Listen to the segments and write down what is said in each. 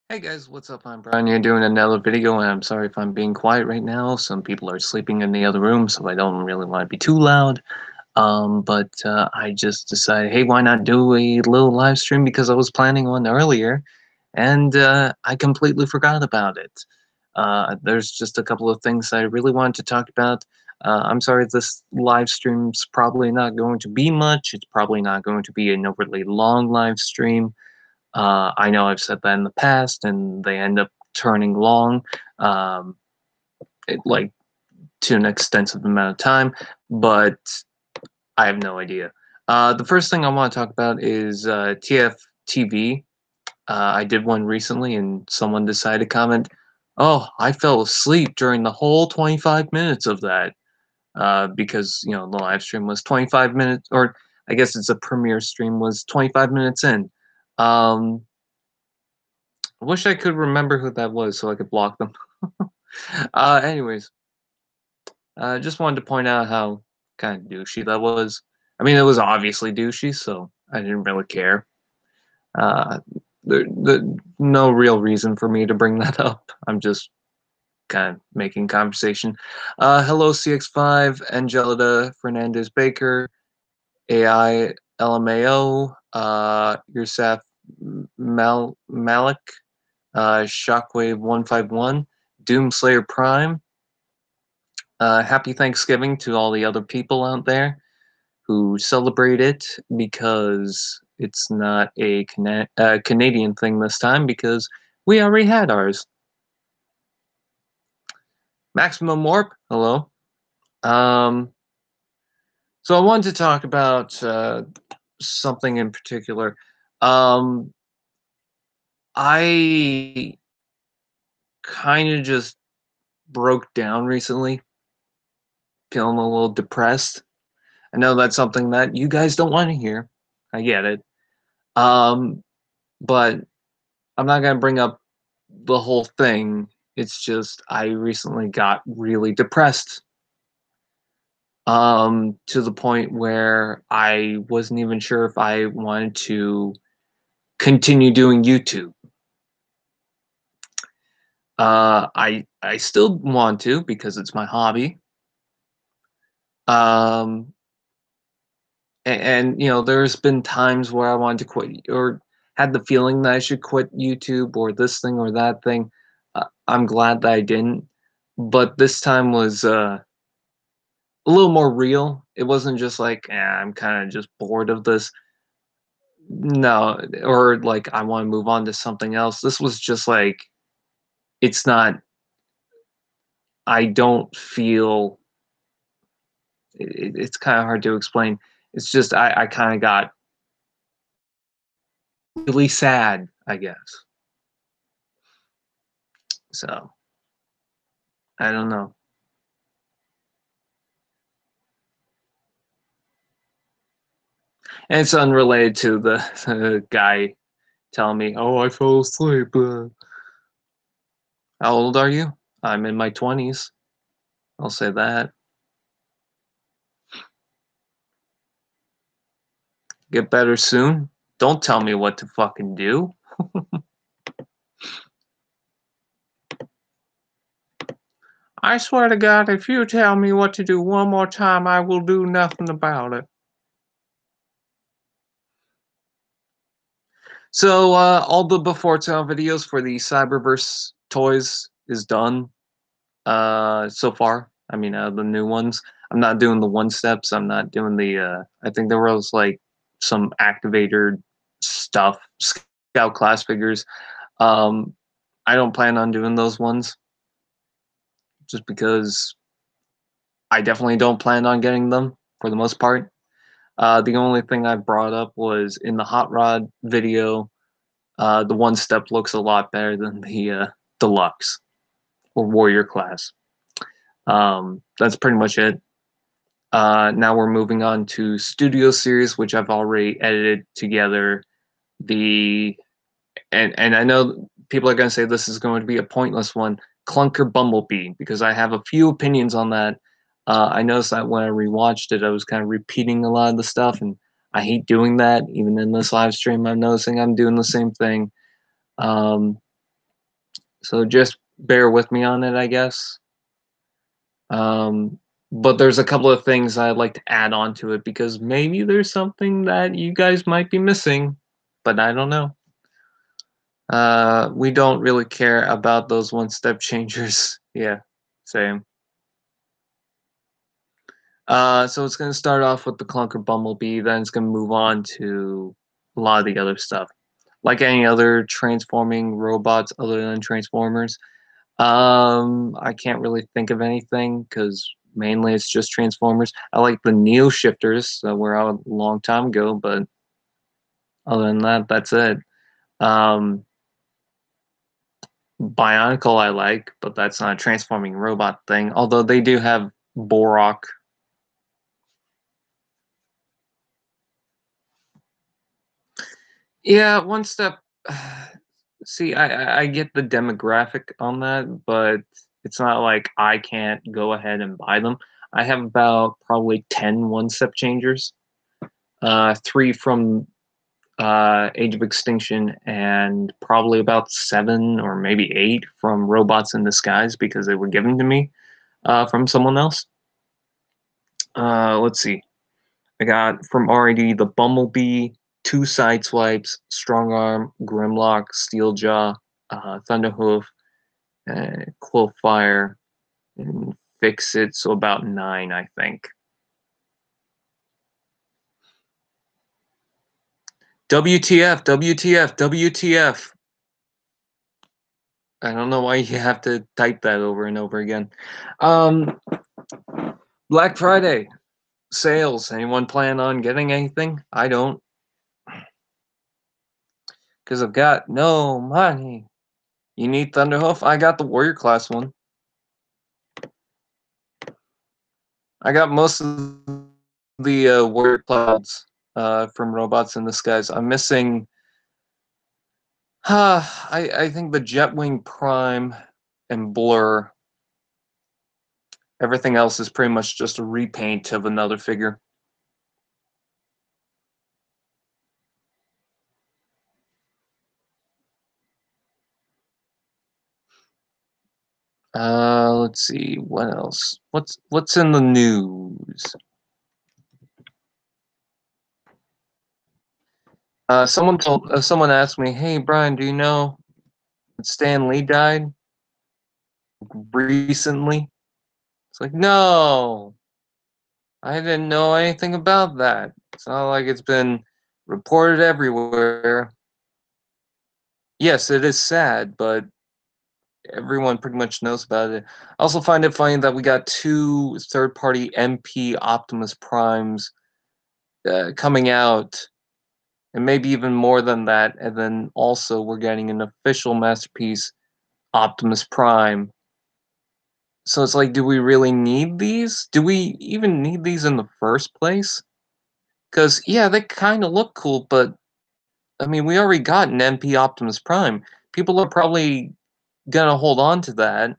Hey guys, what's up? I'm Brian here doing another video, and I'm sorry if I'm being quiet right now. Some people are sleeping in the other room, so I don't really want to be too loud. But I just decided, hey, why not do a little live stream because I was planning one earlier, and I completely forgot about it. There's just a couple of things I really wanted to talk about. I'm sorry, this live stream's probably not going to be much. It's probably not going to be an overly long live stream. I know I've said that in the past, and they end up turning long, um, like to an extensive amount of time, but I have no idea. The first thing I want to talk about is TFTV. I did one recently, and someone decided to comment, "Oh, I fell asleep during the whole 25 minutes of that." Because the live stream was 25 minutes, or I guess it's a premiere stream was 25 minutes in. Um, I wish I could remember who that was so I could block them. Anyways, just wanted to point out how kind of douchey that was. I mean, it was obviously douchey, so I didn't really care. Uh, no real reason for me to bring that up. I'm just kind of making conversation. Hello, CX5, Angelita Fernandez Baker, AI LMAO, Yursaf Malik, Shockwave 151, Doomslayer Prime. Happy Thanksgiving to all the other people out there who celebrate it, because it's not a Canadian thing this time because we already had ours. Maximum Warp, hello. Um, so I wanted to talk about something in particular. Um, I kind of just broke down recently, feeling a little depressed. I know that's something that you guys don't want to hear. I get it. Um, but I'm not gonna bring up the whole thing. It's just I recently got really depressed. To the point where I wasn't even sure if I wanted to continue doing YouTube. I still want to because it's my hobby. Um, and there's been times where I wanted to quit or had the feeling that I should quit YouTube or this thing or that thing. I'm glad that I didn't, but this time was a little more real. It wasn't just like, I'm kind of just bored of this. No, or like I want to move on to something else. This was just like, it's not. I don't feel. It's kind of hard to explain. It's just I kind of got really sad, I guess. So I don't know. And it's unrelated to the guy telling me, "Oh, I fell asleep." How old are you? I'm in my 20s. I'll say that. Get better soon. Don't tell me what to fucking do. I swear to God, if you tell me what to do one more time, I will do nothing about it. So, all the before town videos for the Cyberverse toys is done. So far. I mean, the new ones. I'm not doing the one steps. I'm not doing the. I think there was like some activator stuff, scout class figures. Um, I don't plan on doing those ones, just because I definitely don't plan on getting them for the most part. The only thing I brought up was in the hot rod video. The one step looks a lot better than the deluxe or warrior class. That's pretty much it. Now we're moving on to Studio Series, which I've already edited together. The and I know people are going to say this is going to be a pointless one. Clunker Bumblebee, because I have a few opinions on that. I noticed that when I rewatched it, I was kind of repeating a lot of the stuff, and I hate doing that. Even in this live stream, I'm noticing I'm doing the same thing. Um, So just bear with me on it, I guess. Um, but there's a couple of things I'd like to add on to it because maybe there's something that you guys might be missing, but I don't know. We don't really care about those one-step changers. Yeah, same. So it's gonna start off with the Clunker Bumblebee, then it's gonna move on to a lot of the other stuff. Like any other transforming robots other than Transformers. I can't really think of anything because mainly it's just Transformers. I like the Neo Shifters that were out a long time ago, but other than that, that's it. Um, Bionicle I like, but that's not a transforming robot thing. Although they do have Borok. Yeah, one step. See, I get the demographic on that, but it's not like I can't go ahead and buy them. I have about probably 10 one-step changers, three from Age of Extinction, and probably about seven or maybe eight from Robots in Disguise because they were given to me from someone else. Let's see. I got from RAD the Bumblebee, two Sideswipes, Strong Arm, Grimlock, Steeljaw, Thunderhoof, Quillfire, and Fix It. So about nine, I think. WTF, WTF, WTF. I don't know why you have to type that over and over again. Um, Black Friday sales. Anyone plan on getting anything? I don't, because I've got no money. You need Thunderhoof? I got the Warrior Class one. I got most of the Warrior Clouds from Robots in Disguise. I'm missing. I think the Jetwing Prime and Blur. Everything else is pretty much just a repaint of another figure. Let's see what else. What's in the news? Someone asked me, "Hey Brian, do you know that Stan Lee died recently?" It's like, no, I didn't know anything about that. It's not like it's been reported everywhere. Yes, it is sad, but everyone pretty much knows about it. I also find it funny that we got two third-party MP Optimus Primes coming out, and maybe even more than that, and then also we're getting an official Masterpiece Optimus Prime. So it's like, do we really need these? Do we even need these in the first place? Because, yeah, they kind of look cool, but, I mean, we already got an MP Optimus Prime. People are probably gonna hold on to that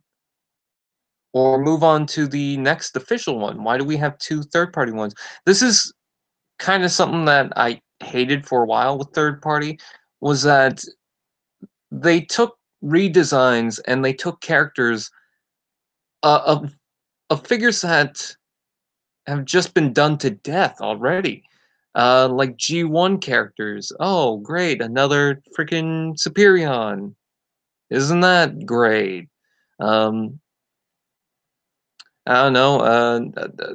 or move on to the next official one. Why do we have two third-party ones? This is kind of something that I hated for a while with third-party, was that they took redesigns and they took characters of figures that have just been done to death already. Like G1 characters. Oh, great, another freaking Superion. Isn't that great? Um, I don't know.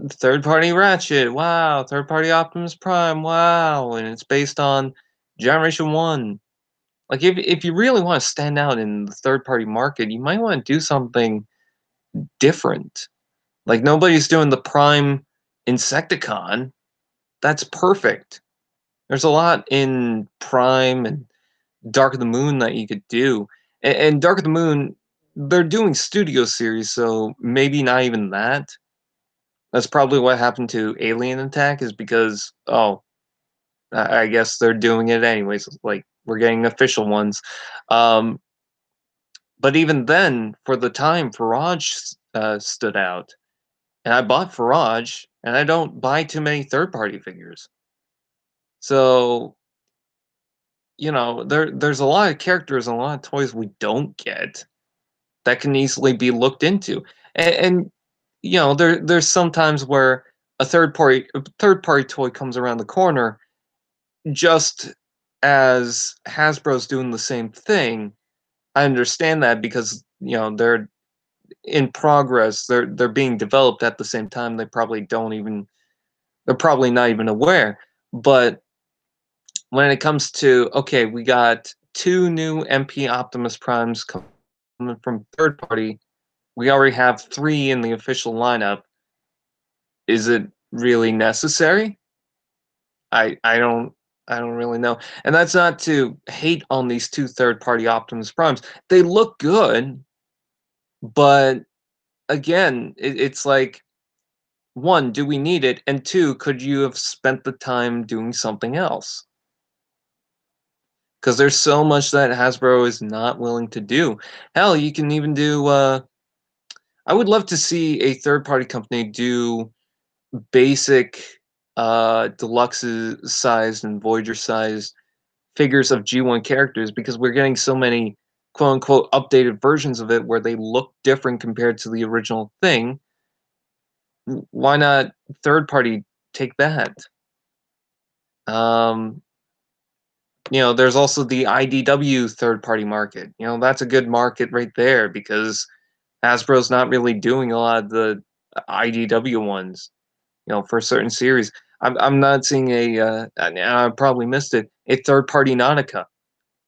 Third party Ratchet. Wow. Third party Optimus Prime. Wow. And it's based on Generation 1. Like, if you really want to stand out in the third party market, you might want to do something different. Like, nobody's doing the Prime Insecticon. That's perfect. There's a lot in Prime and Dark of the Moon that you could do. And Dark of the Moon, they're doing studio series, so maybe not even that. That's probably what happened to Alien Attack, is because, oh, I guess they're doing it anyways. Like, we're getting official ones. Um, but even then, for the time, Farage stood out. And I bought Farage, and I don't buy too many third party figures. So, there's a lot of characters and a lot of toys we don't get. that can easily be looked into. And you know, there's sometimes where a third party toy comes around the corner just as Hasbro's doing the same thing. I understand that because you know they're in progress. They're being developed at the same time. They're probably not even aware. But when it comes to, okay, we got two new MP Optimus Primes coming from third party. We already have three in the official lineup. Is it really necessary? I I don't really know. And that's not to hate on these two third party Optimus Primes. They look good, but again, it's like, one, do we need it? And two, could you have spent the time doing something else? Because there's so much that Hasbro is not willing to do. Hell, you can even do. I would love to see a third party company do basic deluxe sized and Voyager sized figures of G1 characters because we're getting so many quote unquote updated versions of it where they look different compared to the original thing. Why not third party take that? Um, you know, there's also the IDW third party market. You know, that's a good market right there because Hasbro's not really doing a lot of the IDW ones, you know, for certain series. I'm not seeing and I probably missed it, a third party Nautica.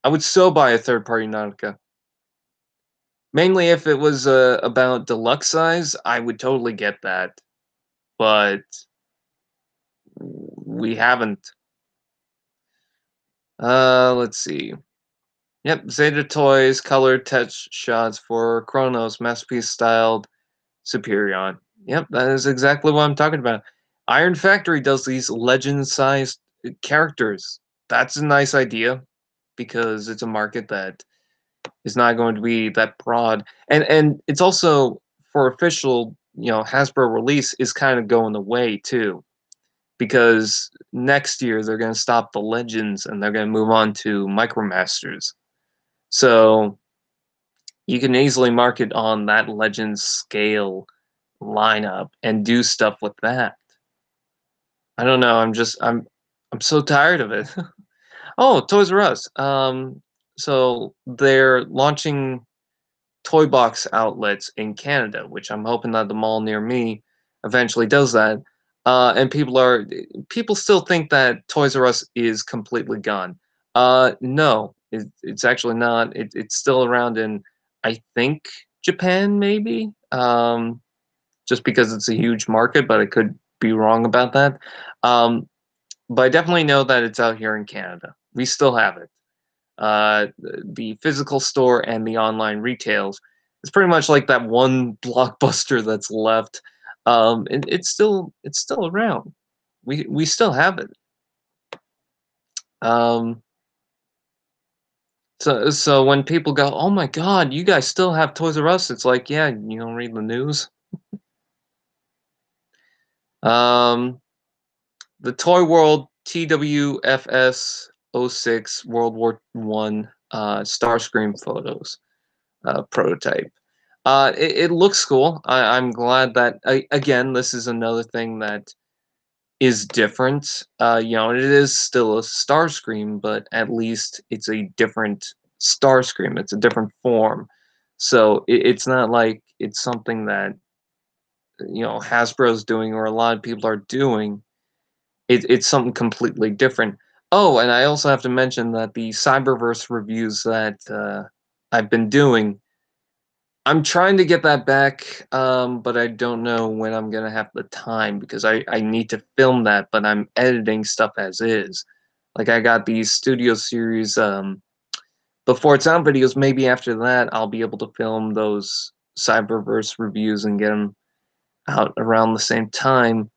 I would so buy a third party Nautica. Mainly if it was about deluxe size, I would totally get that. But we haven't. Let's see. Yep, Zeta Toys colored test shots for Chronos masterpiece styled Superion. Yep, that is exactly what I'm talking about. Iron Factory does these legend sized characters. That's a nice idea because it's a market that is not going to be that broad. And it's also for official, you know, Hasbro release is kind of going away too. Because next year they're going to stop the legends and they're going to move on to Micromasters. So you can easily market on that legend scale lineup and do stuff with that. I don't know. I'm so tired of it. Oh, Toys R Us. So they're launching toy box outlets in Canada, which I'm hoping that the mall near me eventually does that. And people still think that Toys R Us is completely gone. No, it's actually not. It's still around in, I think, Japan, maybe. Just because it's a huge market, but I could be wrong about that. Um, but I definitely know that it's out here in Canada. We still have it. The physical store and the online retails. It's pretty much like that one blockbuster that's left. And it's still around. We still have it. Um, so when people go, "Oh my God, you guys still have Toys R Us?" It's like, yeah, you don't read the news. Um, the Toy World TWFS 06 World War One Starscream photos prototype. It looks cool. I'm glad that again, this is another thing that is different. You know, it is still a Starscream, but at least it's a different Starscream. It's a different form. So it's not like it's something that you know Hasbro's doing or a lot of people are doing. It's something completely different. Oh, and I also have to mention that the Cyberverse reviews that I've been doing, I'm trying to get that back, but I don't know when I'm gonna have the time because I need to film that, but I'm editing stuff as is. Like I got these studio series before it's out videos. Maybe after that I'll be able to film those Cyberverse reviews and get them out around the same time.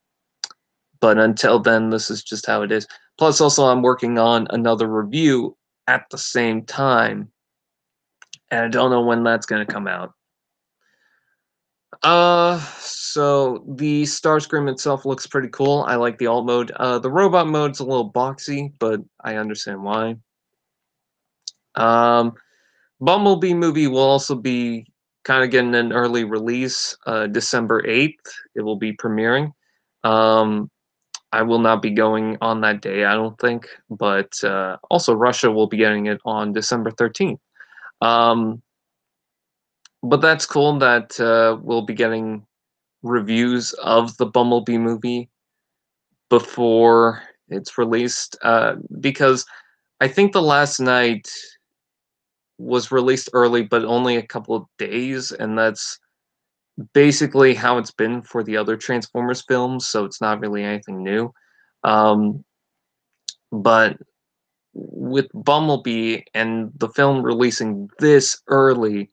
But until then, this is just how it is. Plus, also I'm working on another review at the same time, and I don't know when that's gonna come out. So the Starscream itself looks pretty cool. I like the alt mode. The robot mode's a little boxy, but I understand why. Um, Bumblebee movie will also be kind of getting an early release, December 8th. It will be premiering. Um, I will not be going on that day, I don't think, but also Russia will be getting it on December 13th. Um, but that's cool that we'll be getting reviews of the Bumblebee movie before it's released, because I think The Last Night was released early, but only a couple of days, and that's basically how it's been for the other Transformers films, so it's not really anything new. Um, but with Bumblebee and the film releasing this early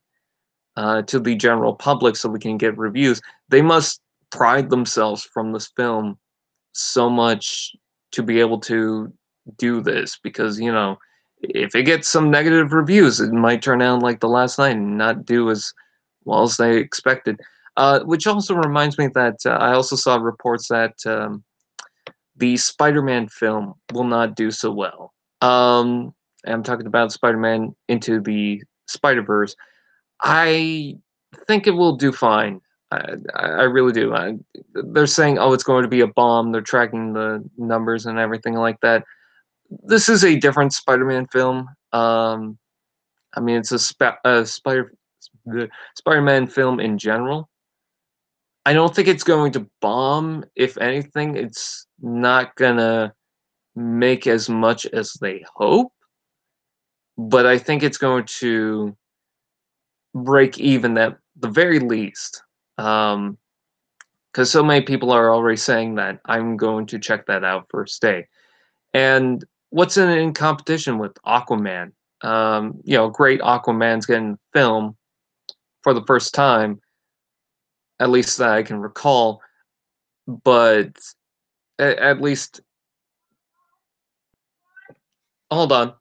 to the general public so we can get reviews, they must pride themselves from this film so much to be able to do this because, you know, if it gets some negative reviews, it might turn out like The Last Night and not do as well as they expected. Which also reminds me that I also saw reports that the Spider-Man film will not do so well. I'm talking about Spider-Man Into the Spider-Verse. I think it will do fine. I really do. They're saying, oh, it's going to be a bomb. They're tracking the numbers and everything like that. This is a different Spider-Man film. I mean, it's a the Spider-Man film in general. I don't think it's going to bomb. If anything, it's not gonna make as much as they hope. But I think it's going to break even at the very least. Because so many people are already saying that I'm going to check that out first day. And what's in competition with Aquaman? You know, great Aquaman's getting film for the first time, at least that I can recall. But at least, hold on.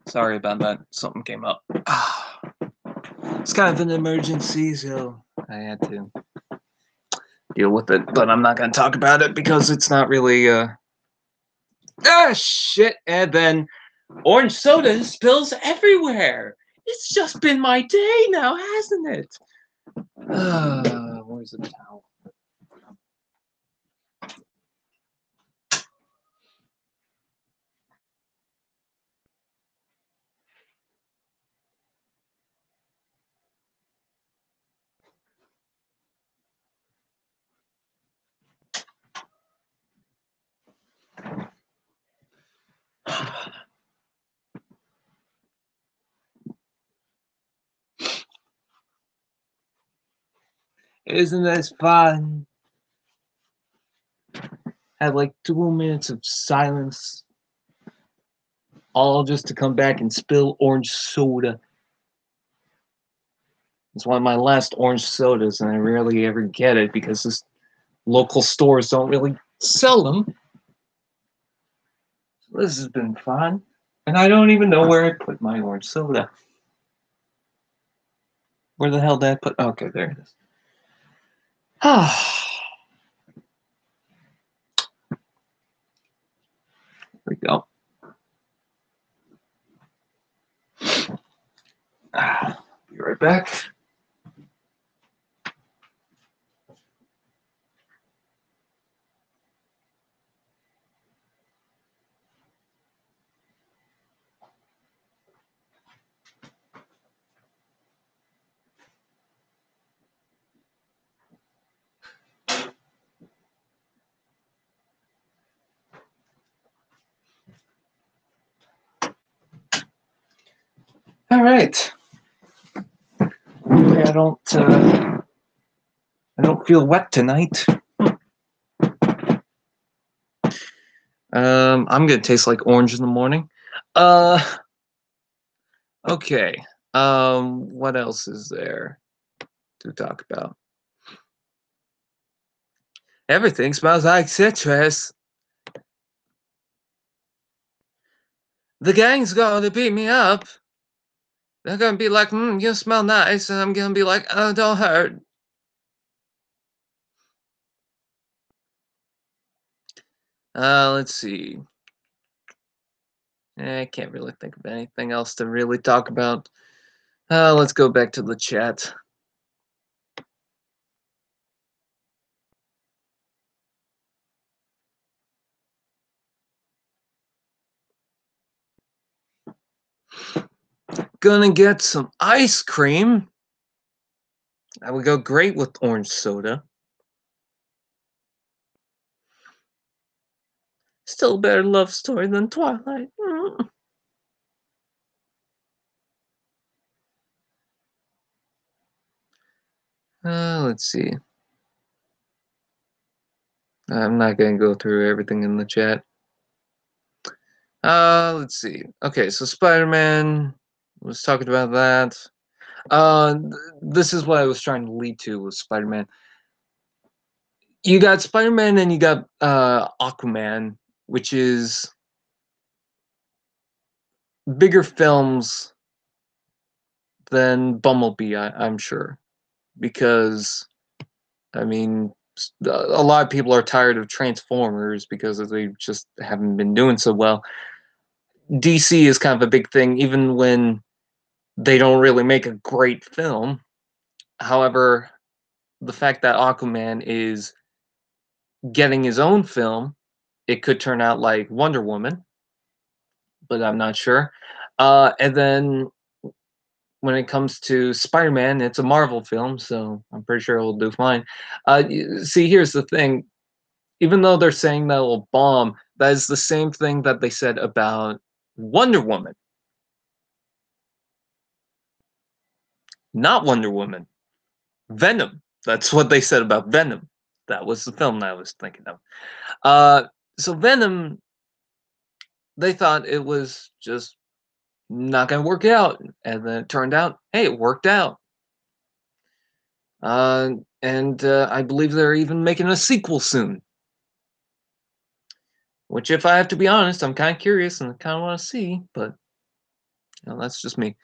Sorry about that. Something came up. It's kind of an emergency, so I had to deal with it. But I'm not going to talk about it because it's not really. Shit! And then orange soda spills everywhere. It's just been my day now, hasn't it? Where's the towel? Isn't this fun? Had like 2 minutes of silence, all just to come back and spill orange soda. It's one of my last orange sodas, and I rarely ever get it because this local stores don't really sell them. So this has been fun. And I don't even know where I put my orange soda. Where the hell did I put? Okay, there it is. Ah, there we go. Be right back. All right. I don't feel wet tonight. I'm gonna taste like orange in the morning. Okay. What else is there to talk about? Everything smells like citrus. The gang's gonna beat me up. They're gonna be like, you smell nice, and I'm gonna be like, oh, don't hurt. Let's see. I can't really think of anything else to really talk about. Let's go back to the chat. Gonna get some ice cream. That would go great with orange soda. Still a better love story than Twilight. Let's see. I'm not gonna go through everything in the chat. Let's see. Okay, so Spider-Man was talking about that. This is what I was trying to lead to with Spider-Man. You got Spider-Man and you got Aquaman, which is bigger films than Bumblebee, I'm sure, because I mean, a lot of people are tired of Transformers because they just haven't been doing so well. DC is kind of a big thing, even when they don't really make a great film. However, the fact that Aquaman is getting his own film, it could turn out like Wonder Woman, but I'm not sure. And then when it comes to Spider-Man, it's a Marvel film, so I'm pretty sure it'll do fine. See, here's the thing. Even though they're saying that it'll bomb, that is the same thing that they said about Wonder Woman. Not Wonder Woman. Venom. That's what they said about Venom. That was the film that I was thinking of. So Venom, they thought it was just not going to work out. And then it turned out, hey, it worked out. And I believe they're even making a sequel soon. Which, if I have to be honest, I'm kind of curious and I kind of want to see, but that's just me.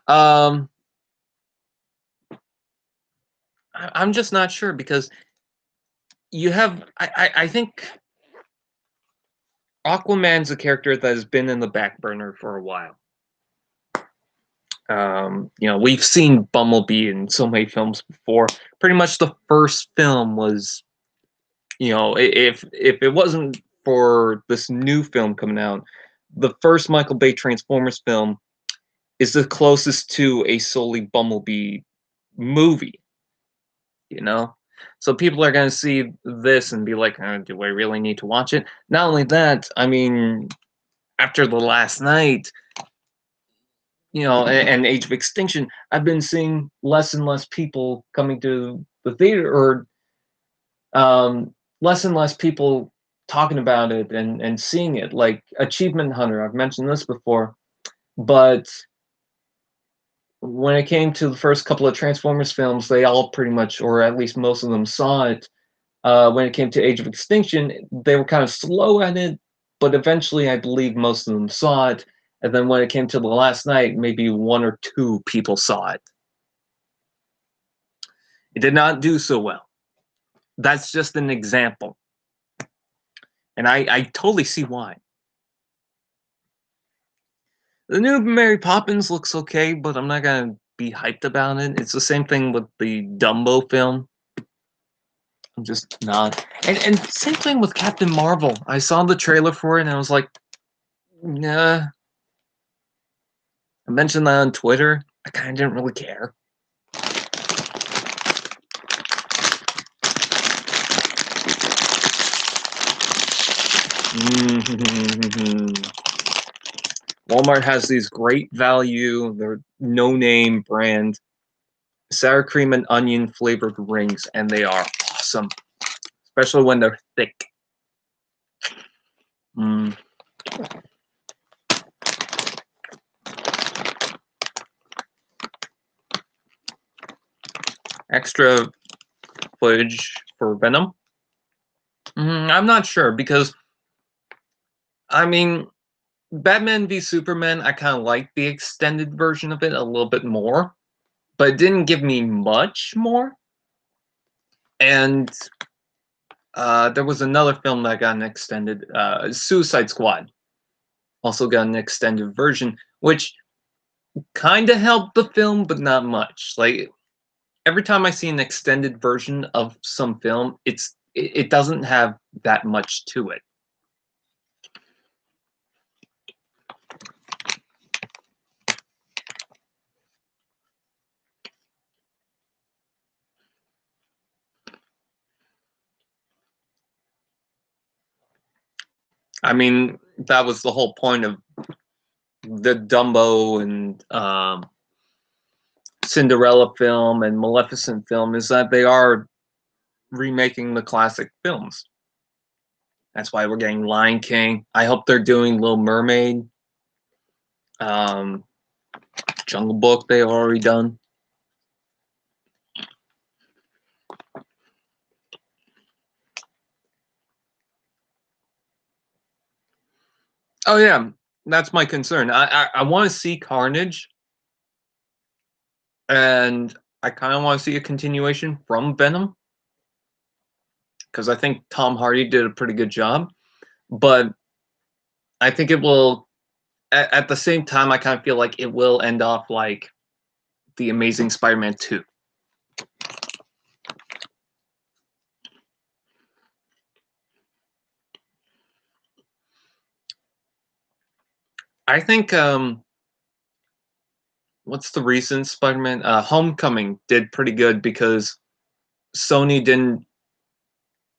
I'm just not sure because you have, I think Aquaman's a character that has been in the back burner for a while. We've seen Bumblebee in so many films before. Pretty much the first film was, if it wasn't for this new film coming out, the first Michael Bay Transformers film is the closest to a solely Bumblebee movie. So people are going to see this and be like, do I really need to watch it? Not only that, I mean, after The Last Night, and Age of Extinction, I've been seeing less and less people coming to the theater, or less and less people talking about it and seeing it. Like Achievement Hunter, I've mentioned this before, but when it came to the first couple of Transformers films, they all pretty much, or at least most of them, saw it. When it came to Age of Extinction, they were kind of slow at it, but eventually I believe most of them saw it. And then when it came to The Last Night, maybe one or two people saw it. It did not do so well. That's just an example. And I totally see why. The new Mary Poppins looks okay, but I'm not going to be hyped about it. It's the same thing with the Dumbo film. I'm just not. And same thing with Captain Marvel. I saw the trailer for it and I was like, nah. I mentioned that on Twitter. I kind of didn't really care. Walmart has these great value, they're no-name brand sour cream and onion flavored rings, and they are awesome, especially when they're thick. Extra footage for Venom? I'm not sure, because, I mean, Batman v Superman, I kind of like the extended version of it a little bit more, but it didn't give me much more. And there was another film that got an extended, Suicide Squad, also got an extended version, which kind of helped the film, but not much. Like, every time I see an extended version of some film, it doesn't have that much to it. I mean, that was the whole point of the Dumbo and Cinderella film and Maleficent film, is that they are remaking the classic films. That's why we're getting Lion King. I hope they're doing Little Mermaid. Jungle Book they've already done. Oh yeah, that's my concern. I want to see Carnage, and I kind of want to see a continuation from Venom, because I think Tom Hardy did a pretty good job. But I think it will, at the same time, I kind of feel like it will end off like The Amazing Spider-Man 2. I think, what's the recent Spider-Man? Homecoming did pretty good because Sony didn't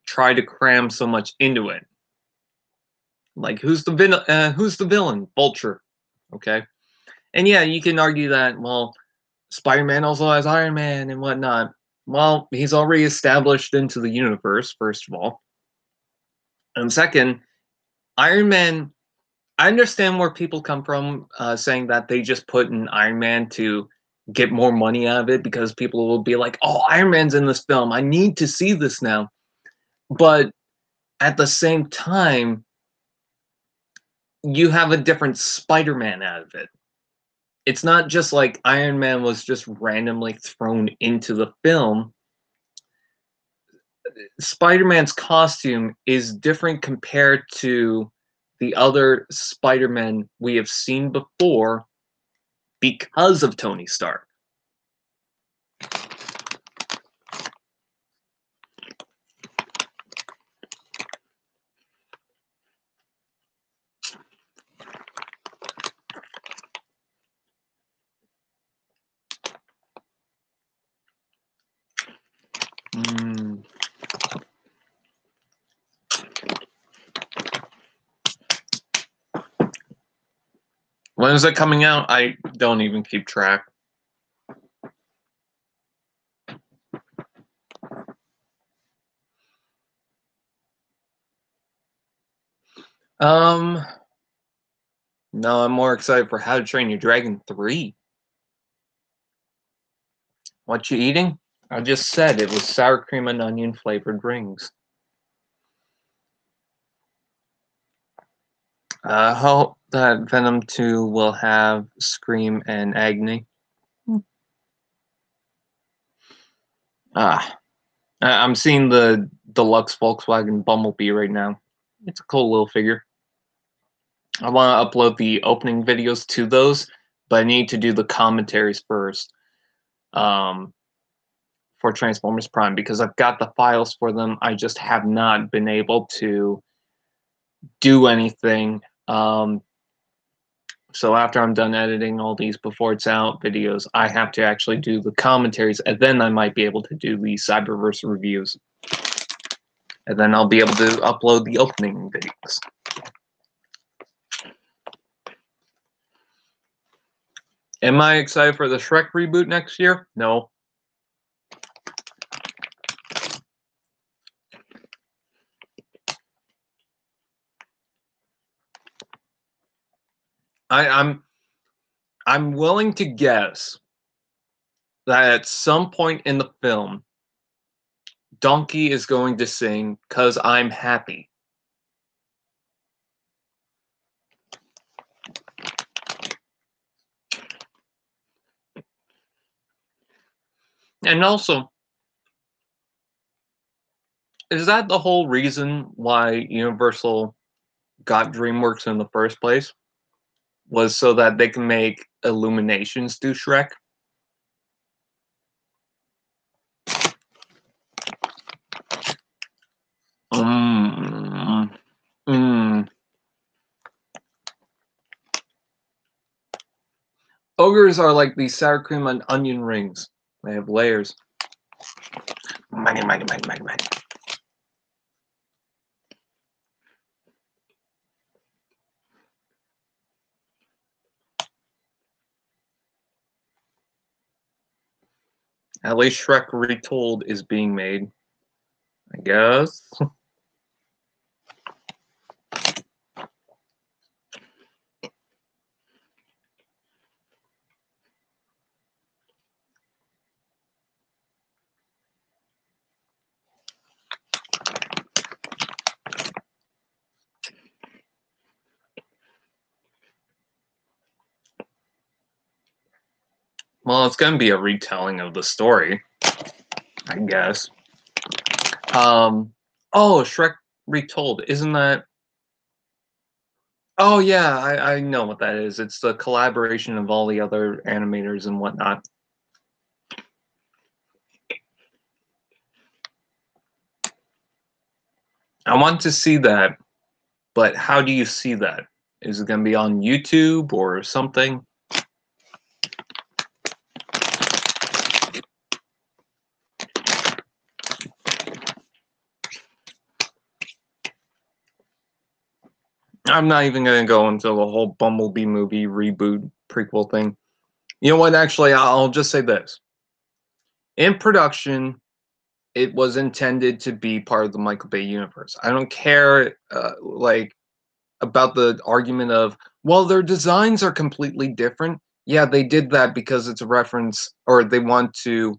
try to cram so much into it. Like, who's the villain? Vulture. Okay. And yeah, you can argue that, well, Spider-Man also has Iron Man and whatnot. Well, he's already established into the universe, first of all. And second, Iron Man, I understand where people come from saying that they just put in Iron Man to get more money out of it, because people will be like, oh, Iron Man's in this film, I need to see this now. But at the same time, you have a different Spider-Man out of it. It's not just like Iron Man was just randomly thrown into the film. Spider-Man's costume is different compared to the other Spider-Men we have seen before because of Tony Stark. When is it coming out? I don't even keep track. Um, no, I'm more excited for How to Train Your Dragon 3. What you eating? I just said it was sour cream and onion flavored rings. I hope that Venom 2 will have Scream and Agony. I'm seeing the deluxe Volkswagen Bumblebee right now. It's a cool little figure. I want to upload the opening videos to those, but I need to do the commentaries first for Transformers Prime because I've got the files for them. I just have not been able to do anything. So after I'm done editing all these before it's out videos, I have to actually do the commentaries, and then I might be able to do the Cyberverse reviews. And then I'll be able to upload the opening videos. Am I excited for the Shrek reboot next year? No. I'm willing to guess that at some point in the film, Donkey is going to sing "'Cause I'm Happy." And also, is that the whole reason why Universal got DreamWorks in the first place? Was so that they can make Illuminations do Shrek? Mm. Mm. Ogres are like these sour cream and onion rings. They have layers. Money, money, money, money, money. At least Shrek Retold is being made, I guess. Well, it's gonna be a retelling of the story, I guess. Oh, Shrek Retold, isn't that? Oh yeah, I know what that is. It's the collaboration of all the other animators and whatnot. I want to see that, but how do you see that? Is it gonna be on YouTube or something? I'm not even gonna go into the whole Bumblebee movie reboot prequel thing. You know what? Actually, I'll just say this. In production, it was intended to be part of the Michael Bay universe. I don't care, about the argument of, well, their designs are completely different. Yeah, they did that because it's a reference, or they want to,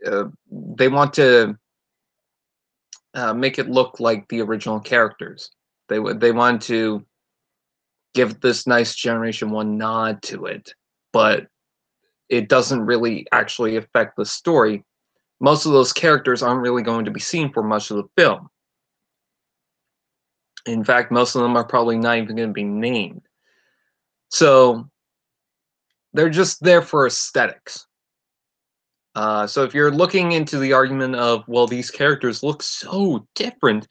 uh, they want to make it look like the original characters. They want to give this nice Generation One nod to it, but it doesn't really actually affect the story. Most of those characters aren't really going to be seen for much of the film. In fact, most of them are probably not even going to be named. So they're just there for aesthetics. So if you're looking into the argument of, well, these characters look so different,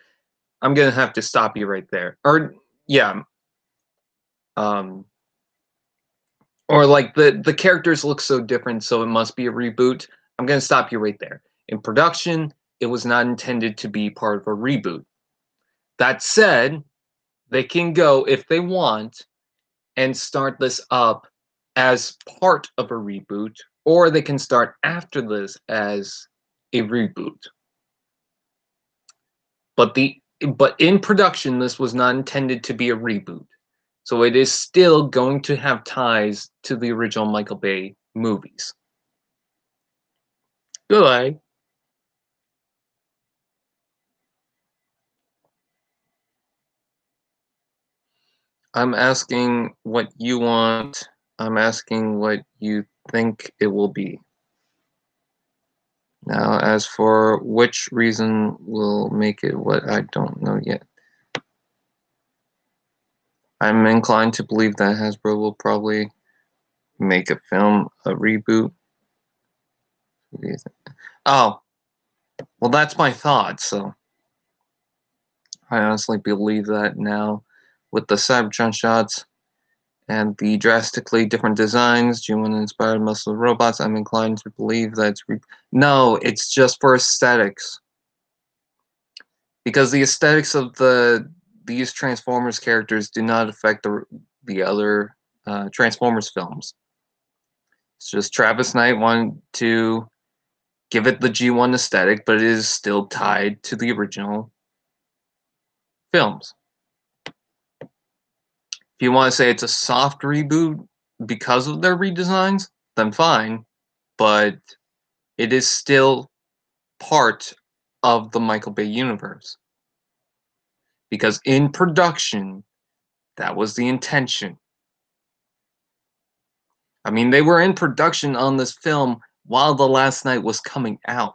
I'm going to have to stop you right there. Or, yeah. Or like the characters look so different, so it must be a reboot. I'm going to stop you right there. In production, it was not intended to be part of a reboot. That said, they can go, if they want, and start this up as part of a reboot, or they can start after this as a reboot. But the but in production, this was not intended to be a reboot. So it is still going to have ties to the original Michael Bay movies. Goodbye. I'm asking what you want. I'm asking what you think it will be. Now, as for which reason will make it what, I don't know yet. I'm inclined to believe that Hasbro will probably make a film, a reboot. Oh, well, that's my thought, so I honestly believe that now with the Cybertron shots and the drastically different designs, G1 inspired muscle robots, I'm inclined to believe that no, it's just for aesthetics. Because the aesthetics of these Transformers characters do not affect the other Transformers films. It's just Travis Knight wanted to give it the G1 aesthetic, but it is still tied to the original films. If you want to say it's a soft reboot because of their redesigns, then fine, but it is still part of the Michael Bay universe. Because in production, that was the intention. I mean, they were in production on this film while The Last Night was coming out.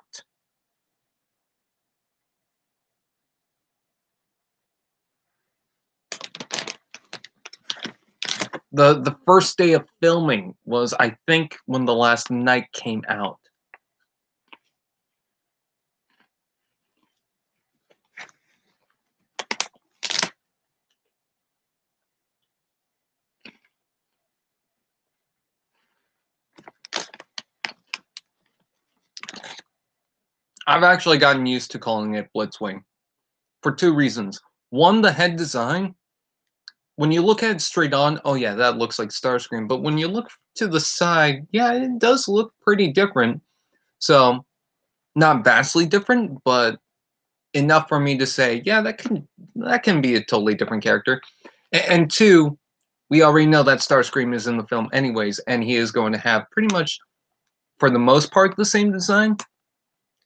The first day of filming was, I think, when The Last Night came out. I've actually gotten used to calling it Blitzwing for two reasons. One, the head design. When you look at it straight on, oh yeah, that looks like Starscream. But when you look to the side, yeah, it does look pretty different. So, not vastly different, but enough for me to say, yeah, that can be a totally different character. And two, we already know that Starscream is in the film anyways, and he is going to have pretty much, for the most part, the same design.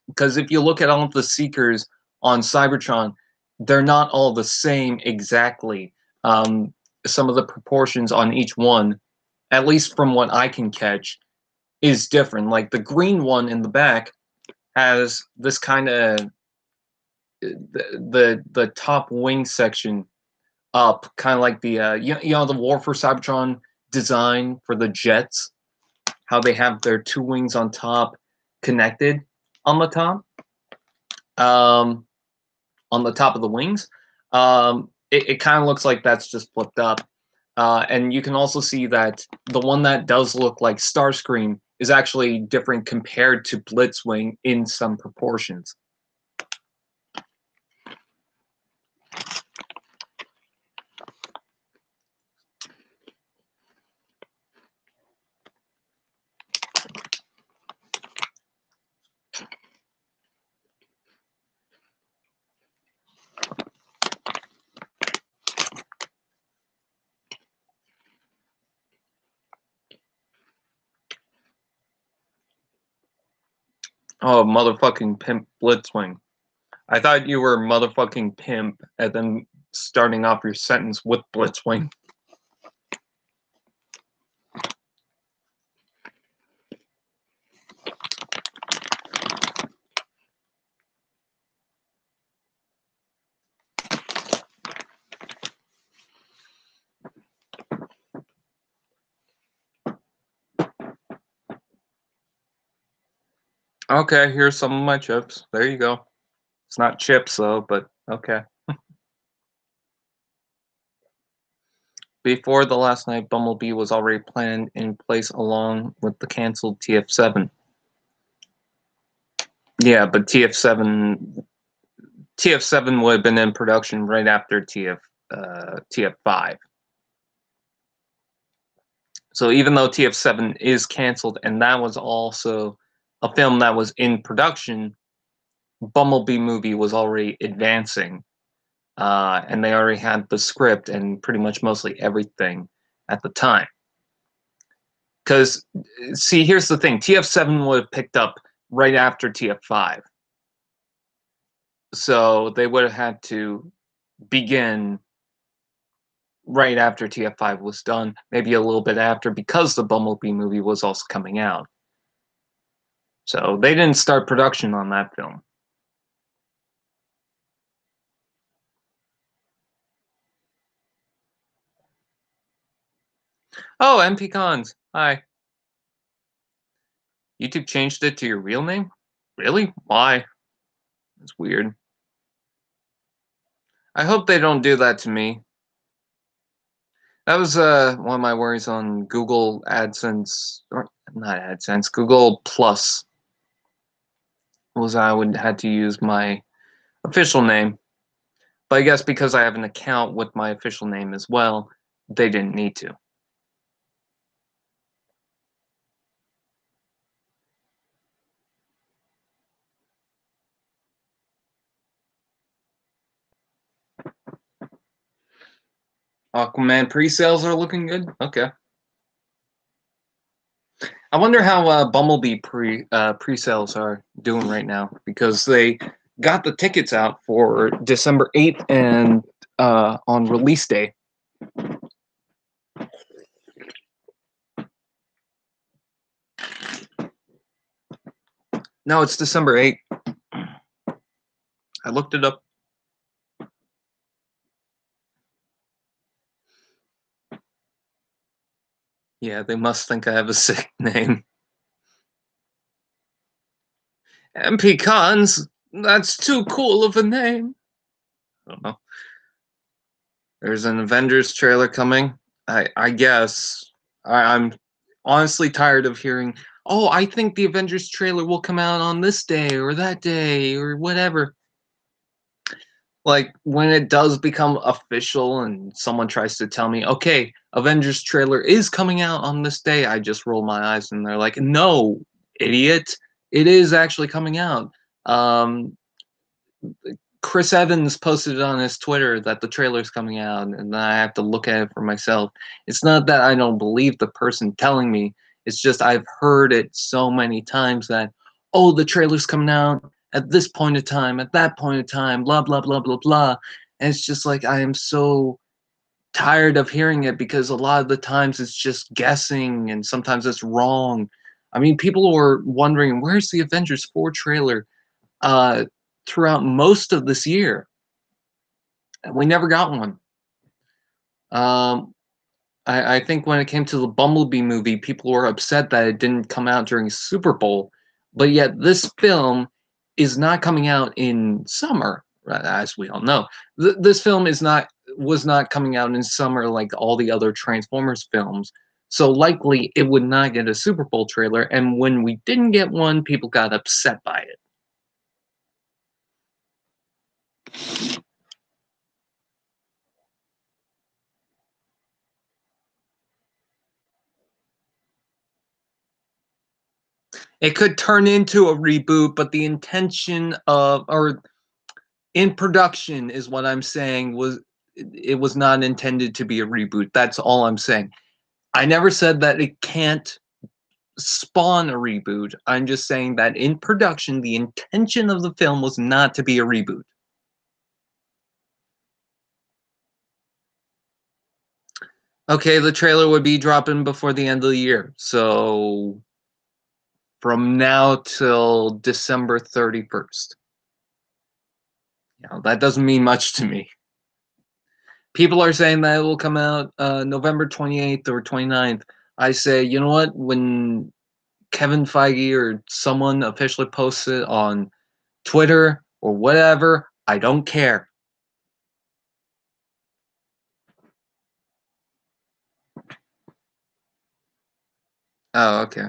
Because if you look at all of the Seekers on Cybertron, they're not all the same exactly. Some of the proportions on each one, at least from what I can catch, is different. Like the green one in the back has this kind of the top wing section up, kind of like the you know the War for Cybertron design for the jets, how they have their two wings on top connected on the top, on the top of the wings. It kind of looks like that's just flipped up. And you can also see that the one that does look like Starscream is actually different compared to Blitzwing in some proportions. Oh, motherfucking pimp Blitzwing. I thought you were motherfucking pimp and then starting off your sentence with Blitzwing. Okay, here's some of my chips. There you go. It's not chips though, but okay. Before The Last Night, Bumblebee was already planned in place along with the canceled TF7. Yeah, but TF7 would have been in production right after TF5. So even though TF7 is canceled, and that was also a film that was in production, Bumblebee movie was already advancing. and they already had the script and pretty much mostly everything at the time. Because, see, here's the thing: TF7 would have picked up right after TF5, so they would have had to begin right after TF5 was done, maybe a little bit after, because the Bumblebee movie was also coming out. So they didn't start production on that film. Oh, MP Cons. Hi. YouTube changed it to your real name? Really? Why? That's weird. I hope they don't do that to me. That was one of my worries on Google AdSense, or not AdSense, Google Plus, was I would had to use my official name. But I guess because I have an account with my official name as well, they didn't need to. Aquaman pre-sales are looking good? Okay. I wonder how Bumblebee pre-sales are doing right now, because they got the tickets out for December 8th and on release day. No, it's December 8th. I looked it up. Yeah, they must think I have a sick name. MP Cons, that's too cool of a name. I don't know. There's an Avengers trailer coming. I guess. I'm honestly tired of hearing, oh, I think the Avengers trailer will come out on this day or that day or whatever. Like, when it does become official and someone tries to tell me, okay, Avengers trailer is coming out on this day, I just roll my eyes and they're like, no, idiot, it is actually coming out. Chris Evans posted it on his Twitter that the trailer's coming out, and then I have to look at it for myself. It's not that I don't believe the person telling me, it's just I've heard it so many times that, oh, the trailer's coming out at this point in time, at that point in time, blah, blah, blah, blah, blah. And it's just like, I am so tired of hearing it, because a lot of the times it's just guessing and sometimes it's wrong. I mean, people were wondering, where's the Avengers 4 trailer? Throughout most of this year, and we never got one. I think when it came to the Bumblebee movie, people were upset that it didn't come out during Super Bowl, but yet this film is not coming out in summer, as we all know. This film was not coming out in summer like all the other Transformers films, so likely it would not get a Super Bowl trailer, and when we didn't get one, people got upset by it. It could turn into a reboot, but the intention of, or in production is what I'm saying, was it was not intended to be a reboot. That's all I'm saying. I never said that it can't spawn a reboot. I'm just saying that in production, the intention of the film was not to be a reboot. Okay, the trailer would be dropping before the end of the year. So from now till December 31st. You know, that doesn't mean much to me. People are saying that it will come out November 28th or 29th. I say, you know what? When Kevin Feige or someone officially posts it on Twitter or whatever, I don't care. Oh, okay.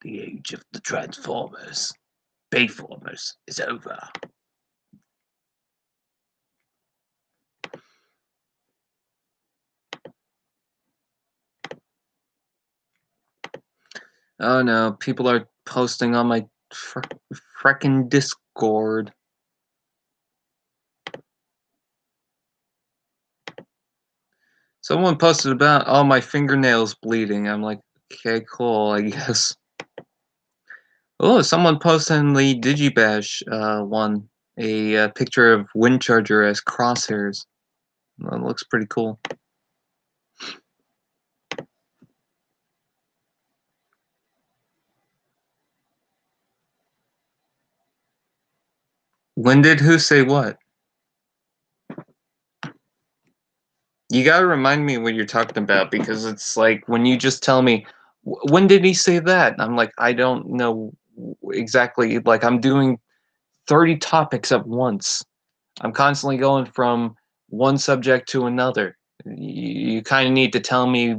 The age of the Transformers, Bayformers, is over. Oh no, people are posting on my frickin' Discord. Someone posted about all my fingernails bleeding. I'm like, okay, cool, I guess. Oh, someone posted in the Digibash one a picture of Windcharger as crosshairs. That looks pretty cool. When did who say what? You gotta remind me what you're talking about, because it's like when you just tell me, when did he say that? I'm like, I don't know exactly. Like, I'm doing 30 topics at once. I'm constantly going from one subject to another. You kind of need to tell me.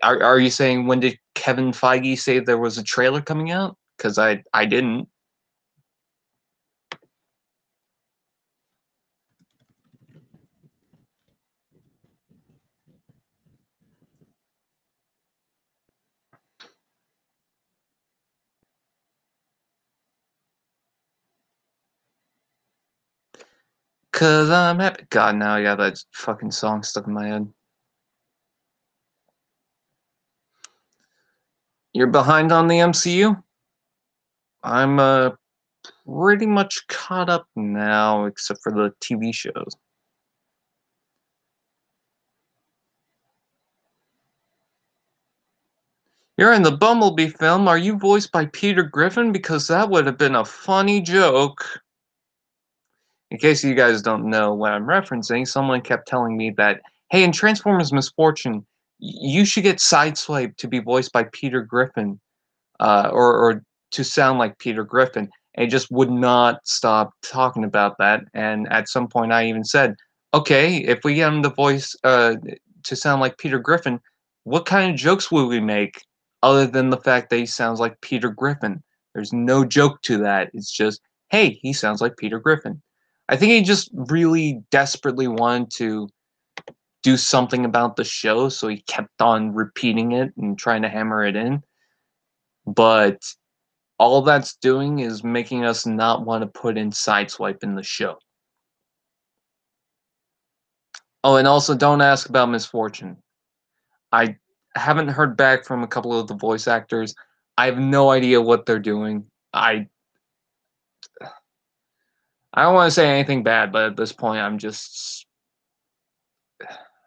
Are you saying, when did Kevin Feige say there was a trailer coming out? Because I didn't. Cause I'm happy. God, now I got that fucking song stuck in my head. You're behind on the MCU? I'm pretty much caught up now, except for the TV shows. You're in the Bumblebee film. Are you voiced by Peter Griffin? Because that would have been a funny joke. In case you guys don't know what I'm referencing, someone kept telling me that, hey, in Transformers Misfortune, you should get Sideswipe to be voiced by Peter Griffin, or to sound like Peter Griffin. And he just would not stop talking about that. And at some point, I even said, okay, if we get him the voice to sound like Peter Griffin, what kind of jokes will we make other than the fact that he sounds like Peter Griffin? There's no joke to that. It's just, hey, he sounds like Peter Griffin. I think he just really desperately wanted to do something about the show, so he kept on repeating it and trying to hammer it in. But all that's doing is making us not want to put in Sideswipe in the show. Oh, and also don't ask about Misfortune. I haven't heard back from a couple of the voice actors. I have no idea what they're doing. I don't want to say anything bad, but at this point I'm just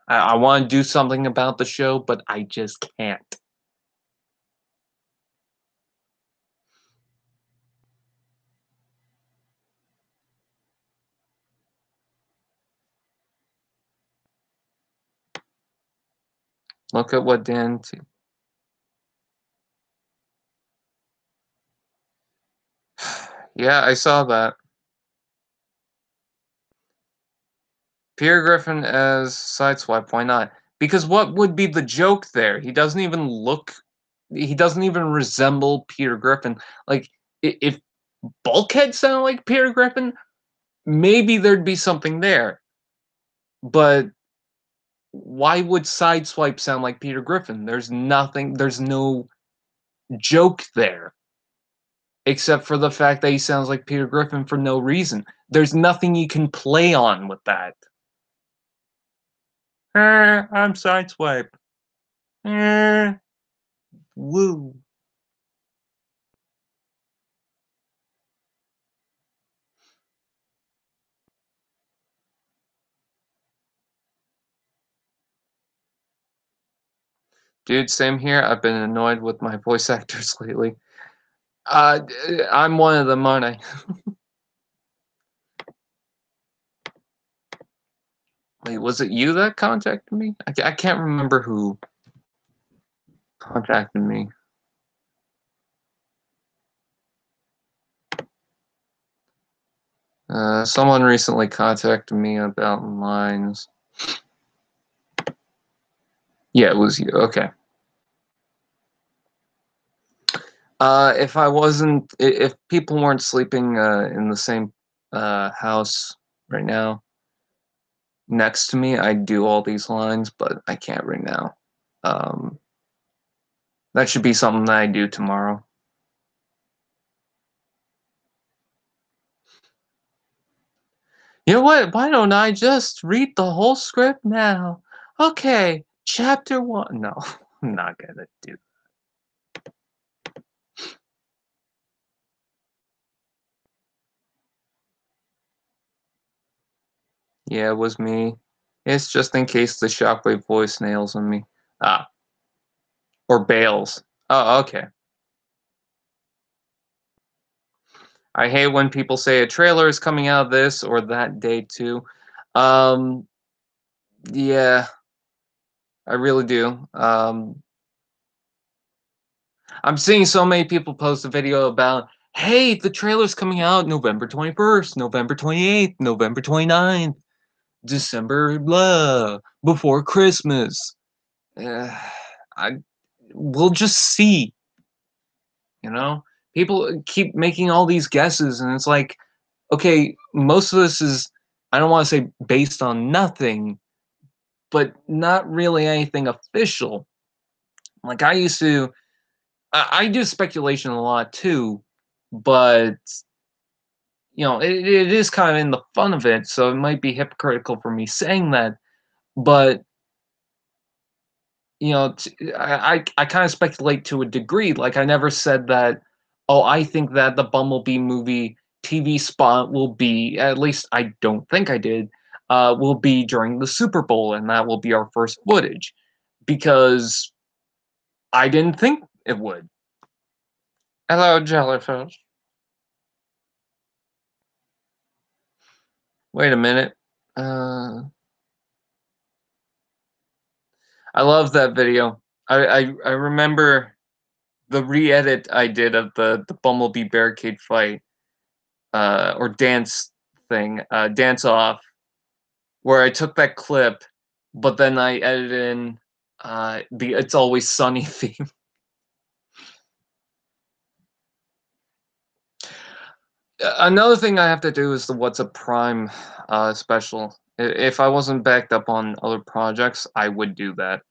I want to do something about the show, but I just can't. Look at what Dan Yeah, I saw that. Peter Griffin as Sideswipe, why not? Because what would be the joke there? He doesn't even resemble Peter Griffin. Like, if Bulkhead sounded like Peter Griffin, maybe there'd be something there. But why would Sideswipe sound like Peter Griffin? There's no joke there. Except for the fact that he sounds like Peter Griffin for no reason. There's nothing you can play on with that. I'm Sideswipe. Woo. Dude, same here. I've been annoyed with my voice actors lately. Uh, I'm one of them, aren't I? Wait, was it you that contacted me? I can't remember who contacted me. Someone recently contacted me about lines. Yeah, it was you. Okay. If people weren't sleeping in the same house right now next to me, I'd do all these lines, but I can't right now. Um, That should be something that I do tomorrow. You know what? Why don't I just read the whole script now? Okay, chapter 1. No, I'm not gonna do. Yeah, it was me. It's just in case the shockwave voice nails on me. Ah, or bails. Oh, okay. I hate when people say a trailer is coming out this or that day too. Um, yeah, I really do. I'm seeing so many people post a video about, hey, the trailer's coming out November 21st, November 28th, November 29th, December blah, before Christmas. Uh, I we'll just see, you know? People keep making all these guesses and it's like, okay, most of this is, I don't want to say based on nothing, but not really anything official. Like I used to I do speculation a lot too, but it is kind of in the fun of it, so it might be hypocritical for me saying that. But I kind of speculate to a degree. Like I never said that. Oh, I think that the Bumblebee movie TV spot will be. At least I don't think I did. Will be during the Super Bowl, and that will be our first footage, because I didn't think it would. Hello, jellyfish. Wait a minute. Uh, I love that video. I remember the re-edit I did of the Bumblebee barricade fight, or dance thing, dance off, where I took that clip, but then I edited in the "It's Always Sunny" theme. Another thing I have to do is the What's Up Prime special. If I wasn't backed up on other projects, I would do that.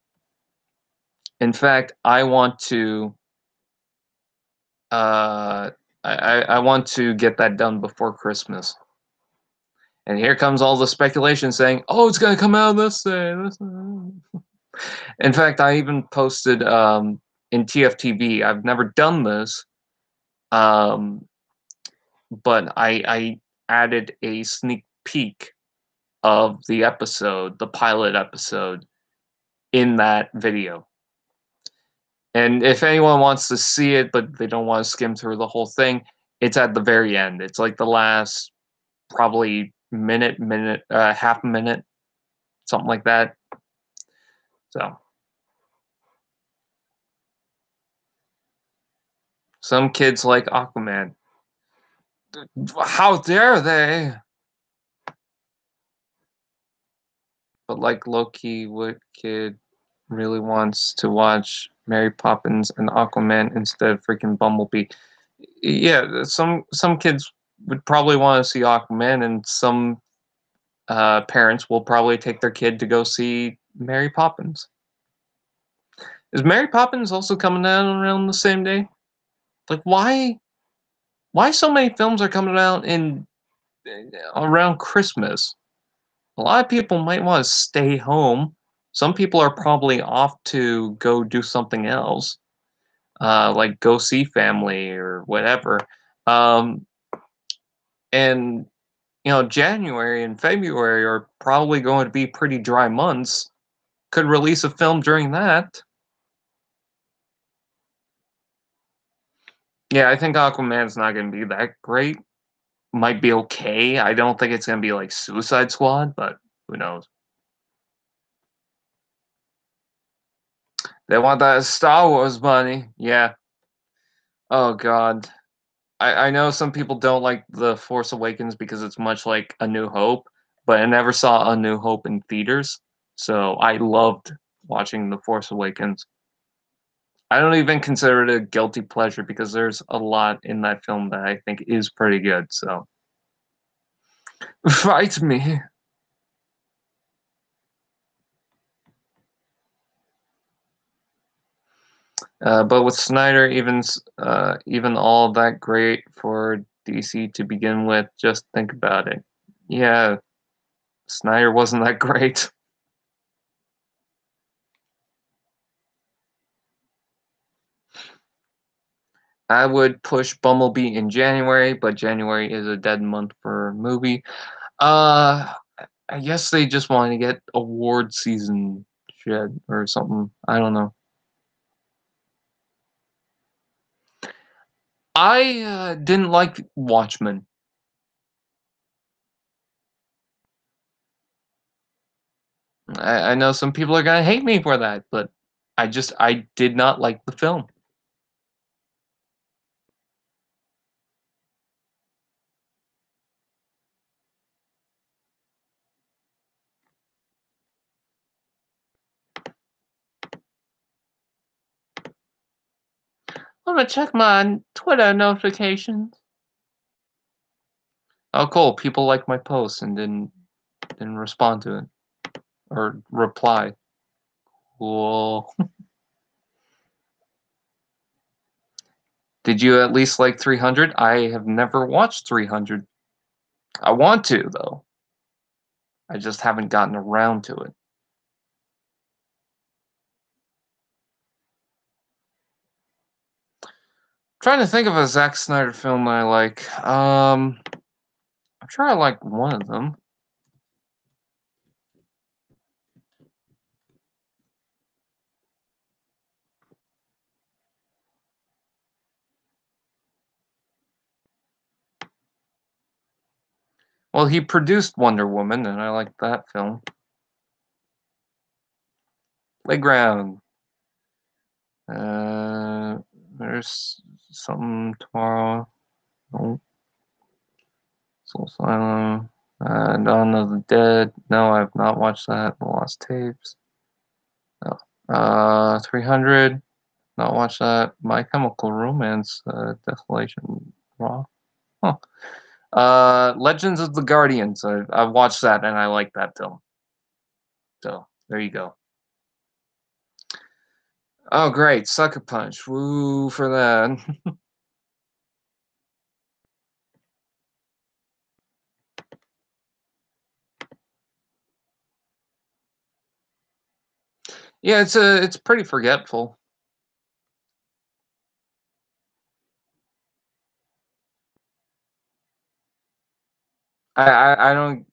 In fact, I want to. Uh, I want to get that done before Christmas. And here comes all the speculation saying, "Oh, it's gonna come out this day." This day. In fact, I even posted in TFTV. I've never done this, um, but I added a sneak peek of the episode, the pilot episode, in that video. And if anyone wants to see it, but they don't want to skim through the whole thing, it's at the very end. It's like the last probably half a minute, something like that. So some kids like Aquaman. How dare they? But like Loki, what kid really wants to watch Mary Poppins and Aquaman instead of freaking Bumblebee? Yeah, some kids would probably want to see Aquaman, and some parents will probably take their kid to go see Mary Poppins. Is Mary Poppins also coming out around the same day? Like, why so many films are coming out in around Christmas? A lot of people might want to stay home. Some people are probably off to go do something else, like go see family or whatever. Um, and January and February are probably going to be pretty dry months. Could release a film during that. Yeah, I think Aquaman's not going to be that great. Might be okay. I don't think it's going to be like Suicide Squad, but who knows? They want that Star Wars money. Yeah. Oh God. I know some people don't like The Force Awakens because it's much like A New Hope, but I never saw A New Hope in theaters, so I loved watching The Force Awakens. I don't even consider it a guilty pleasure because there's a lot in that film that I think is pretty good, so fight me. But with Snyder, even all that great for DC to begin with, just think about it. Yeah, Snyder wasn't that great. I would push Bumblebee in January, but January is a dead month for a movie. Uh, I guess they just want to get award season shit or something. I don't know. I didn't like Watchmen. I know some people are gonna hate me for that, but I did not like the film. I'm gonna check my Twitter notifications. Oh, cool. People like my post and didn't respond to it or reply. Cool. Did you at least like 300? I have never watched 300. I want to though. I just haven't gotten around to it. Trying to think of a Zack Snyder film I like. I'm sure I like one of them. Well, he produced Wonder Woman, and I like that film. Playground. Uh, there's something tomorrow. Oh, Soul Asylum. Dawn of the Dead. No, I've not watched that. The Lost Tapes. No. 300. Not watched that. My Chemical Romance. Desolation Raw. Huh. Legends of the Guardians. I've watched that and I like that film. So there you go. Oh, great. Sucker Punch. Woo for that. Yeah, it's pretty forgetful. I don't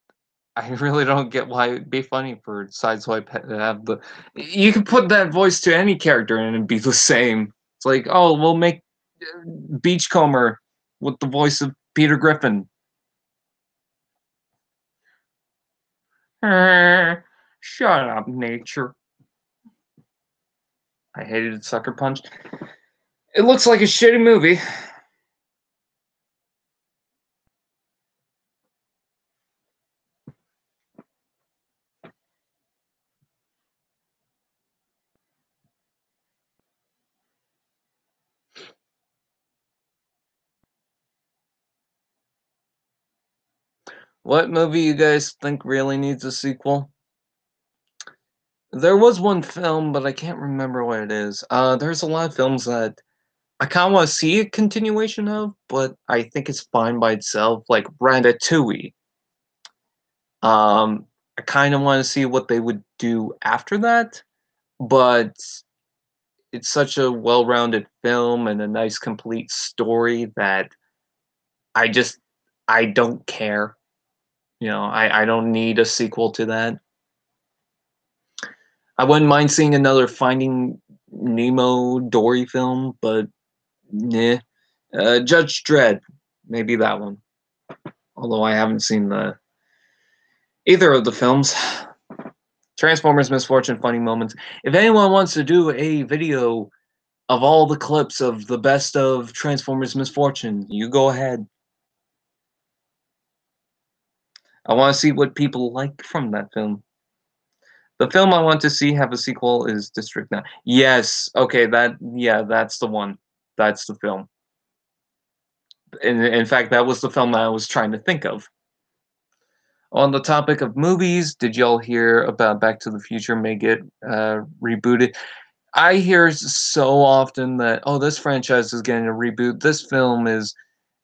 I really don't get why it'd be funny for Sideswipe to have the. You can put that voice to any character and it'd be the same. It's like, oh, we'll make Beachcomber with the voice of Peter Griffin. Shut up, nature. I hated Sucker Punch. It looks like a shitty movie. What movie you guys think really needs a sequel? There was one film, but I can't remember what it is. There's a lot of films that I kind of want to see a continuation of, but I think it's fine by itself, like Ratatouille. I kind of want to see what they would do after that, but it's such a well-rounded film and a nice complete story that I just I don't care. I don't need a sequel to that. I wouldn't mind seeing another Finding Nemo Dory film, but nah. Judge Dredd, maybe that one. Although I haven't seen the either of the films. Transformers Misfortune Funny Moments. If anyone wants to do a video of all the clips of the best of Transformers Misfortune, you go ahead. I want to see what people like from that film. The film I want to see have a sequel is District 9. Yes, okay, that's the one. That's the film. In fact, that was the film I was trying to think of. On the topic of movies, did y'all hear about Back to the Future may get rebooted? I hear so often that, oh, this franchise is getting a reboot. This film is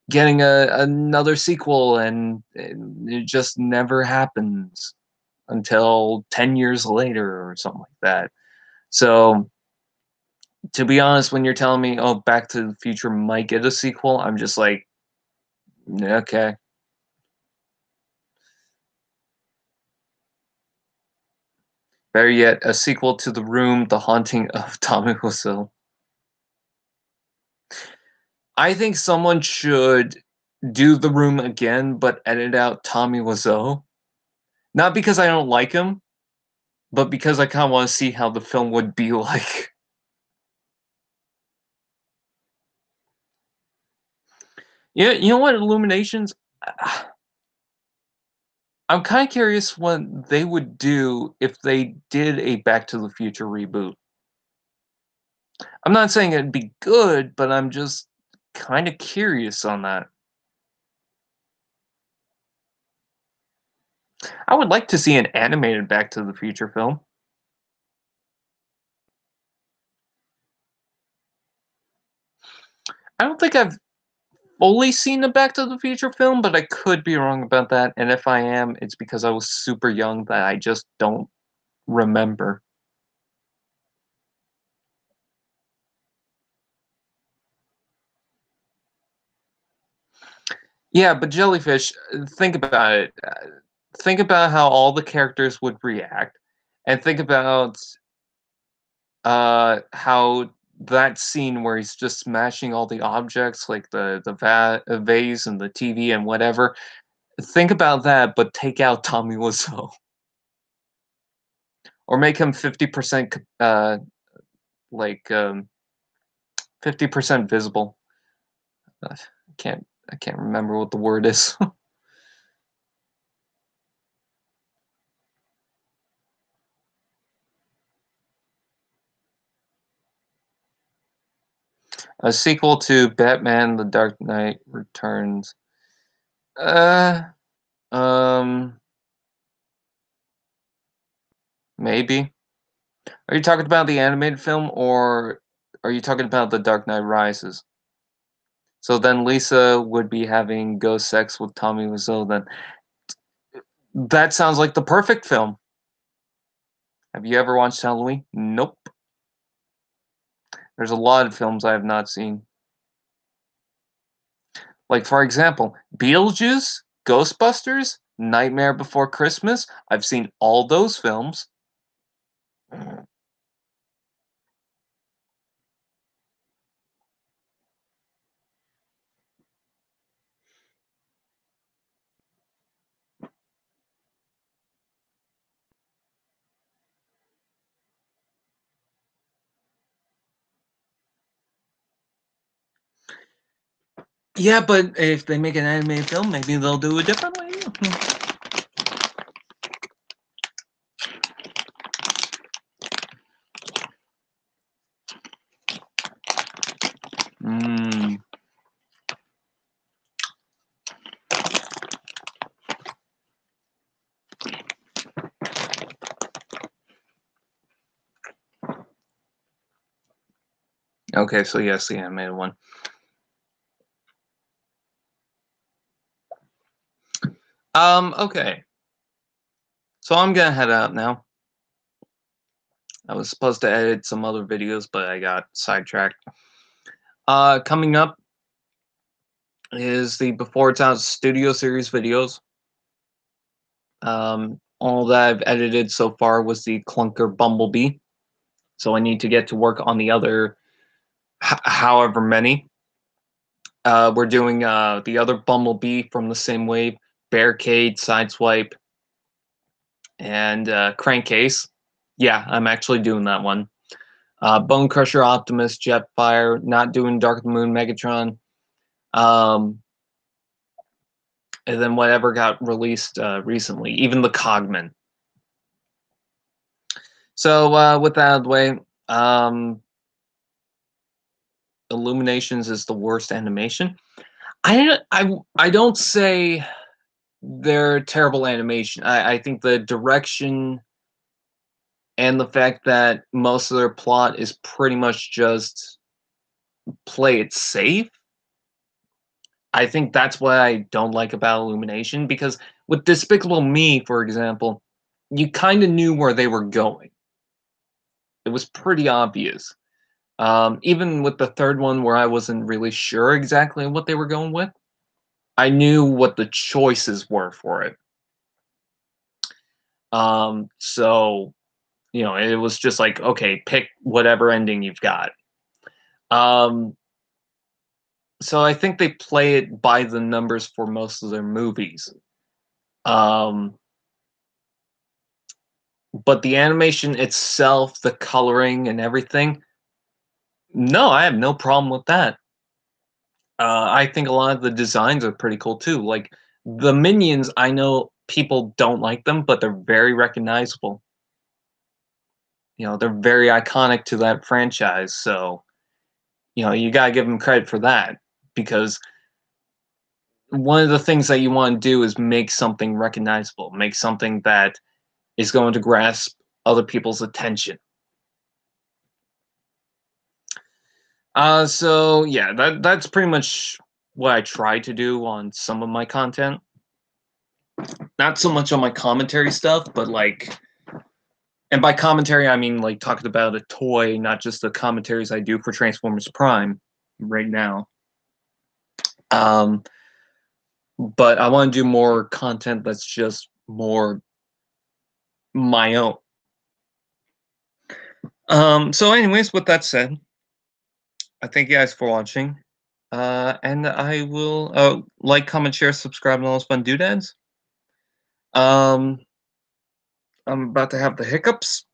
getting another sequel, and it just never happens until 10 years later or something like that. So, to be honest, when you're telling me, oh, Back to the Future might get a sequel, I'm just like, okay. Better yet, a sequel to The Room, The Haunting of Tommy Wiseau. I think someone should do The Room again, but edit out Tommy Wiseau. Not because I don't like him, but because I kind of want to see how the film would be like. Yeah, you know what, Illuminations? I'm kind of curious what they would do if they did a Back to the Future reboot. I'm not saying it'd be good, but I'm just kind of curious on that. I would like to see an animated Back to the Future film. I don't think I've fully seen a Back to the Future film, but I could be wrong about that. And if I am, it's because I was super young that I just don't remember. Yeah, but jellyfish, think about it. Think about how all the characters would react, and think about how that scene where he's just smashing all the objects like the vase and the TV and whatever. Think about that, but take out Tommy Wiseau, or make him 50% like 50% visible. I can't remember what the word is. A sequel to Batman: The Dark Knight Returns. Uh, um, maybe. Are you talking about the animated film, or are you talking about The Dark Knight Rises? So then Lisa would be having ghost sex with Tommy Wiseau. Then that sounds like the perfect film. Have you ever watched Halloween? Nope. There's a lot of films I have not seen. Like, for example, Beetlejuice, Ghostbusters, Nightmare Before Christmas. I've seen all those films. Yeah, but if they make an animated film, maybe they'll do it differently. Mm. Okay, so yes, the animated one. Okay. So I'm gonna head out now. I was supposed to edit some other videos, but I got sidetracked. Coming up is the Before It's Out Studio Series videos. All that I've edited so far was the Clunker Bumblebee, so I need to get to work on the other however many. We're doing the other Bumblebee from the same wave, Barricade, Sideswipe, and Crankcase. Yeah, I'm actually doing that one. Bone Crusher, Optimus, Jetfire, not doing Dark of the Moon, Megatron. And then whatever got released recently, even the Cogman. So with that out of the way, Illuminations is the worst animation. I don't say they're terrible animation. I think the direction and the fact that most of their plot is pretty much just play it safe. I think that's what I don't like about Illumination, because with Despicable Me, for example, you kind of knew where they were going. It was pretty obvious. Even with the third one, where I wasn't really sure exactly what they were going with, I knew what the choices were for it. So it was just like, okay, pick whatever ending you've got. Um, so I think they play it by the numbers for most of their movies. Um, but the animation itself, the coloring and everything, no, I have no problem with that. I think a lot of the designs are pretty cool too. Like the minions, I know people don't like them, but they're very recognizable. They're very iconic to that franchise. So, you gotta give them credit for that, because one of the things that you want to do is make something recognizable, make something that is going to grasp other people's attention. So yeah, that's pretty much what I try to do on some of my content. Not so much on my commentary stuff, but and by commentary I mean like talking about a toy, not just the commentaries I do for Transformers Prime right now. But I want to do more content that's just more my own. So anyways, with that said, I thank you guys for watching. And I will like, comment, share, subscribe, and all those fun doodads. Um, I'm about to have the hiccups.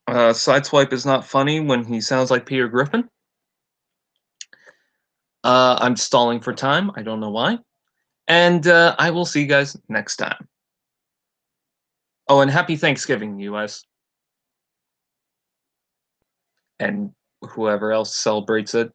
Sideswipe is not funny when he sounds like Peter Griffin. I'm stalling for time. I don't know why. And I will see you guys next time. Oh, and happy Thanksgiving, US. And whoever else celebrates it.